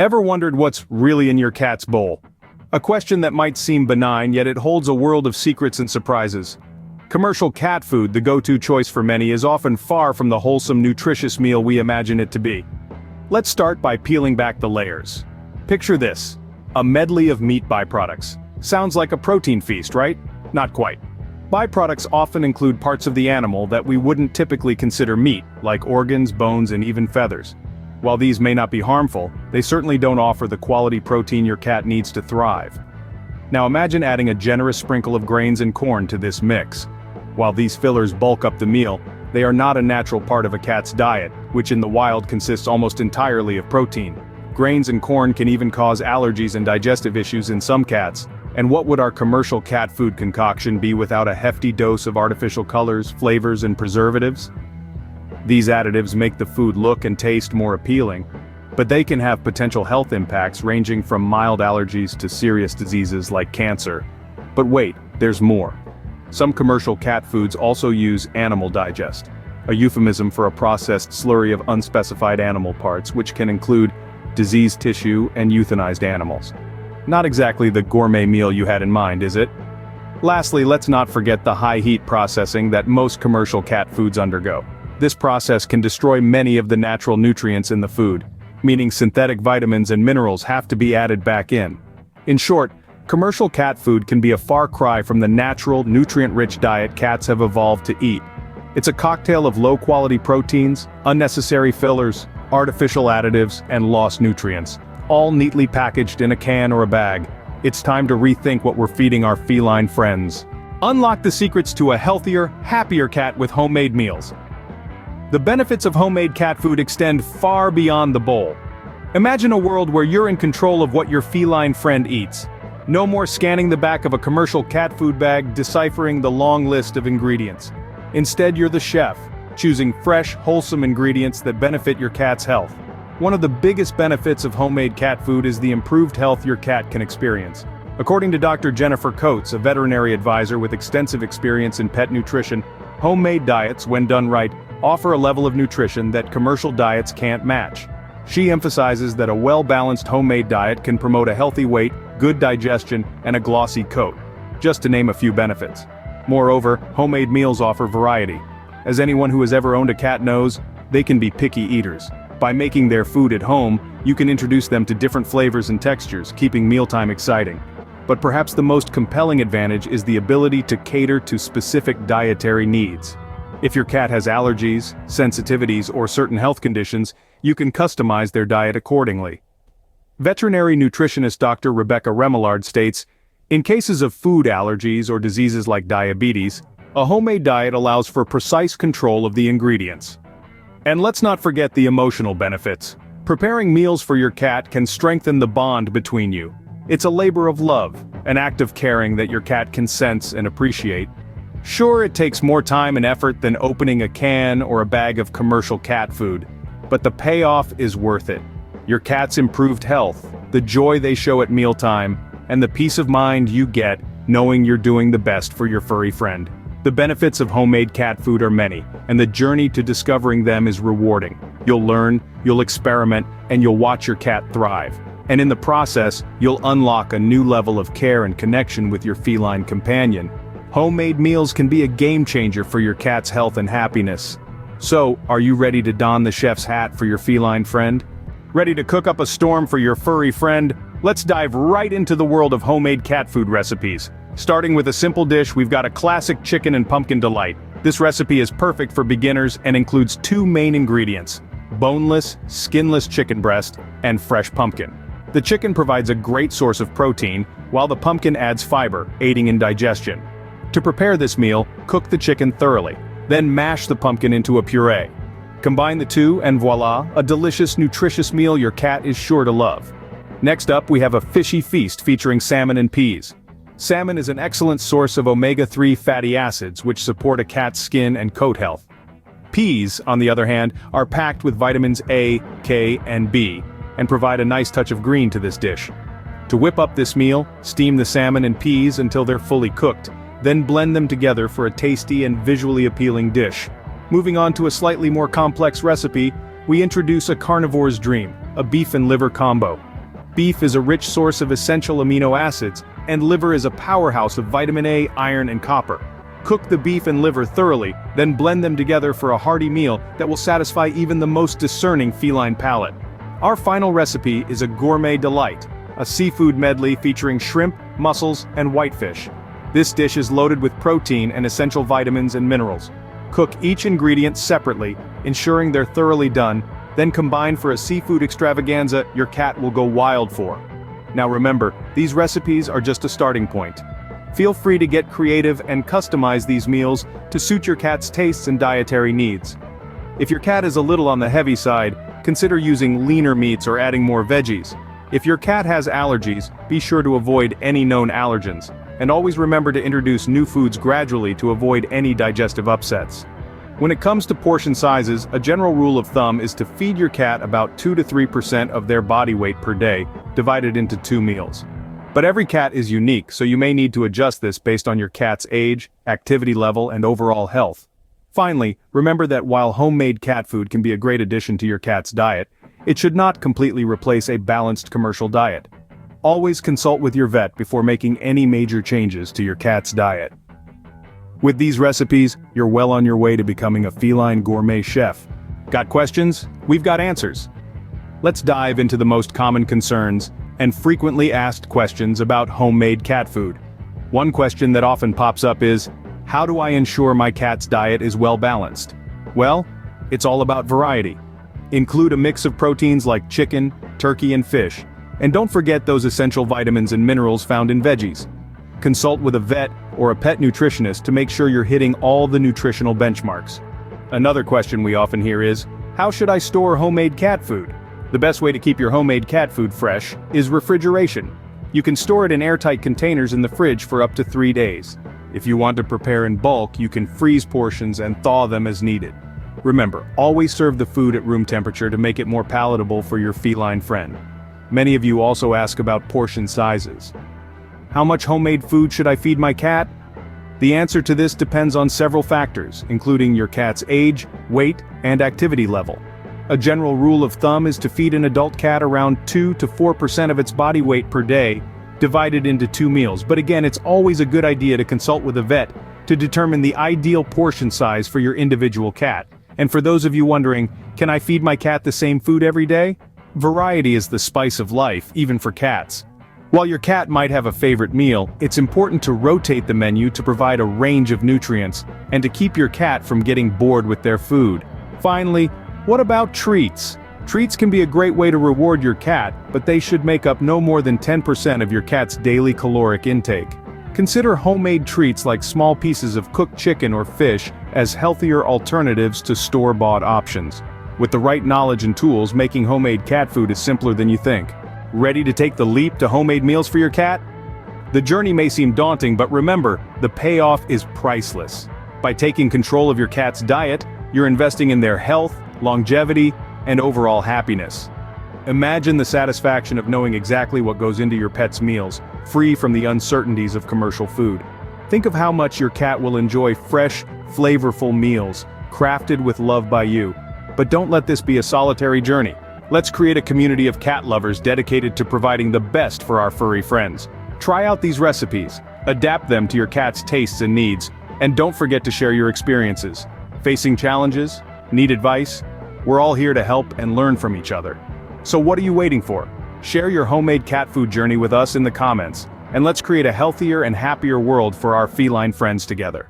Ever wondered what's really in your cat's bowl? A question that might seem benign, yet it holds a world of secrets and surprises. Commercial cat food, the go-to choice for many, is often far from the wholesome, nutritious meal we imagine it to be. Let's start by peeling back the layers. Picture this: a medley of meat byproducts. Sounds like a protein feast, right? Not quite. Byproducts often include parts of the animal that we wouldn't typically consider meat, like organs, bones, and even feathers. While these may not be harmful, they certainly don't offer the quality protein your cat needs to thrive. Now imagine adding a generous sprinkle of grains and corn to this mix. While these fillers bulk up the meal, they are not a natural part of a cat's diet, which in the wild consists almost entirely of protein. Grains and corn can even cause allergies and digestive issues in some cats. And what would our commercial cat food concoction be without a hefty dose of artificial colors, flavors, and preservatives? These additives make the food look and taste more appealing, but they can have potential health impacts ranging from mild allergies to serious diseases like cancer. But wait, there's more. Some commercial cat foods also use animal digest, a euphemism for a processed slurry of unspecified animal parts, which can include diseased tissue and euthanized animals. Not exactly the gourmet meal you had in mind, is it? Lastly, let's not forget the high heat processing that most commercial cat foods undergo. This process can destroy many of the natural nutrients in the food, meaning synthetic vitamins and minerals have to be added back in. In short, commercial cat food can be a far cry from the natural, nutrient-rich diet cats have evolved to eat. It's a cocktail of low-quality proteins, unnecessary fillers, artificial additives, and lost nutrients, all neatly packaged in a can or a bag. It's time to rethink what we're feeding our feline friends. Unlock the secrets to a healthier, happier cat with homemade meals. The benefits of homemade cat food extend far beyond the bowl. Imagine a world where you're in control of what your feline friend eats. No more scanning the back of a commercial cat food bag, deciphering the long list of ingredients. Instead, you're the chef, choosing fresh, wholesome ingredients that benefit your cat's health. One of the biggest benefits of homemade cat food is the improved health your cat can experience. According to Dr. Jennifer Coates, a veterinary advisor with extensive experience in pet nutrition, homemade diets, when done right, offer a level of nutrition that commercial diets can't match. She emphasizes that a well-balanced homemade diet can promote a healthy weight, good digestion, and a glossy coat, just to name a few benefits. Moreover, homemade meals offer variety. As anyone who has ever owned a cat knows, they can be picky eaters. By making their food at home, you can introduce them to different flavors and textures, keeping mealtime exciting. But perhaps the most compelling advantage is the ability to cater to specific dietary needs. If your cat has allergies, sensitivities, or certain health conditions, you can customize their diet accordingly. Veterinary nutritionist Dr. Rebecca Remillard states, "In cases of food allergies or diseases like diabetes, a homemade diet allows for precise control of the ingredients." And let's not forget the emotional benefits. Preparing meals for your cat can strengthen the bond between you. It's a labor of love, an act of caring that your cat can sense and appreciate. Sure, it takes more time and effort than opening a can or a bag of commercial cat food, but the payoff is worth it. Your cat's improved health, the joy they show at mealtime, and the peace of mind you get knowing you're doing the best for your furry friend. The benefits of homemade cat food are many, and the journey to discovering them is rewarding. You'll learn, you'll experiment, and you'll watch your cat thrive. And in the process, you'll unlock a new level of care and connection with your feline companion. Homemade meals can be a game changer for your cat's health and happiness. So, are you ready to don the chef's hat for your feline friend? Ready to cook up a storm for your furry friend? Let's dive right into the world of homemade cat food recipes. Starting with a simple dish, we've got a classic chicken and pumpkin delight. This recipe is perfect for beginners and includes two main ingredients: boneless, skinless chicken breast, and fresh pumpkin. The chicken provides a great source of protein, while the pumpkin adds fiber, aiding in digestion. To prepare this meal, cook the chicken thoroughly, then mash the pumpkin into a puree. Combine the two and voila, a delicious, nutritious meal your cat is sure to love. Next up, we have a fishy feast featuring salmon and peas. Salmon is an excellent source of omega-3 fatty acids which support a cat's skin and coat health. Peas, on the other hand, are packed with vitamins A, K, and B, and provide a nice touch of green to this dish. To whip up this meal, steam the salmon and peas until they're fully cooked, then blend them together for a tasty and visually appealing dish. Moving on to a slightly more complex recipe, we introduce a carnivore's dream, a beef and liver combo. Beef is a rich source of essential amino acids, and liver is a powerhouse of vitamin A, iron, and copper. Cook the beef and liver thoroughly, then blend them together for a hearty meal that will satisfy even the most discerning feline palate. Our final recipe is a gourmet delight, a seafood medley featuring shrimp, mussels, and whitefish. This dish is loaded with protein and essential vitamins and minerals. Cook each ingredient separately, ensuring they're thoroughly done, then combine for a seafood extravaganza your cat will go wild for. Now remember, these recipes are just a starting point. Feel free to get creative and customize these meals to suit your cat's tastes and dietary needs. If your cat is a little on the heavy side, consider using leaner meats or adding more veggies. If your cat has allergies, be sure to avoid any known allergens, and always remember to introduce new foods gradually to avoid any digestive upsets. When it comes to portion sizes, a general rule of thumb is to feed your cat about 2 to 3% of their body weight per day, divided into 2 meals. But every cat is unique, so you may need to adjust this based on your cat's age, activity level, and overall health. Finally, remember that while homemade cat food can be a great addition to your cat's diet, it should not completely replace a balanced commercial diet. Always consult with your vet before making any major changes to your cat's diet. With these recipes, you're well on your way to becoming a feline gourmet chef. Got questions? We've got answers. Let's dive into the most common concerns and frequently asked questions about homemade cat food. One question that often pops up is, how do I ensure my cat's diet is well balanced? Well, it's all about variety. Include a mix of proteins like chicken, turkey, and fish, and don't forget those essential vitamins and minerals found in veggies. Consult with a vet or a pet nutritionist to make sure you're hitting all the nutritional benchmarks. Another question we often hear is, how should I store homemade cat food? The best way to keep your homemade cat food fresh is refrigeration. You can store it in airtight containers in the fridge for up to 3 days. If you want to prepare in bulk, you can freeze portions and thaw them as needed. Remember, always serve the food at room temperature to make it more palatable for your feline friend. Many of you also ask about portion sizes. How much homemade food should I feed my cat? The answer to this depends on several factors, including your cat's age, weight, and activity level. A general rule of thumb is to feed an adult cat around 2 to 4% of its body weight per day, divided into 2 meals, but again, it's always a good idea to consult with a vet to determine the ideal portion size for your individual cat. And for those of you wondering, can I feed my cat the same food every day? Variety is the spice of life, even for cats. While your cat might have a favorite meal, it's important to rotate the menu to provide a range of nutrients, and to keep your cat from getting bored with their food. Finally, what about treats? Treats can be a great way to reward your cat, but they should make up no more than 10% of your cat's daily caloric intake. Consider homemade treats like small pieces of cooked chicken or fish as healthier alternatives to store-bought options. With the right knowledge and tools, making homemade cat food is simpler than you think. Ready to take the leap to homemade meals for your cat? The journey may seem daunting, but remember, the payoff is priceless. By taking control of your cat's diet, you're investing in their health, longevity, and overall happiness. Imagine the satisfaction of knowing exactly what goes into your pet's meals, free from the uncertainties of commercial food. Think of how much your cat will enjoy fresh, flavorful meals, crafted with love by you. But don't let this be a solitary journey. Let's create a community of cat lovers dedicated to providing the best for our furry friends. Try out these recipes, adapt them to your cat's tastes and needs, and don't forget to share your experiences. Facing challenges? Need advice? We're all here to help and learn from each other. So what are you waiting for? Share your homemade cat food journey with us in the comments, and let's create a healthier and happier world for our feline friends together.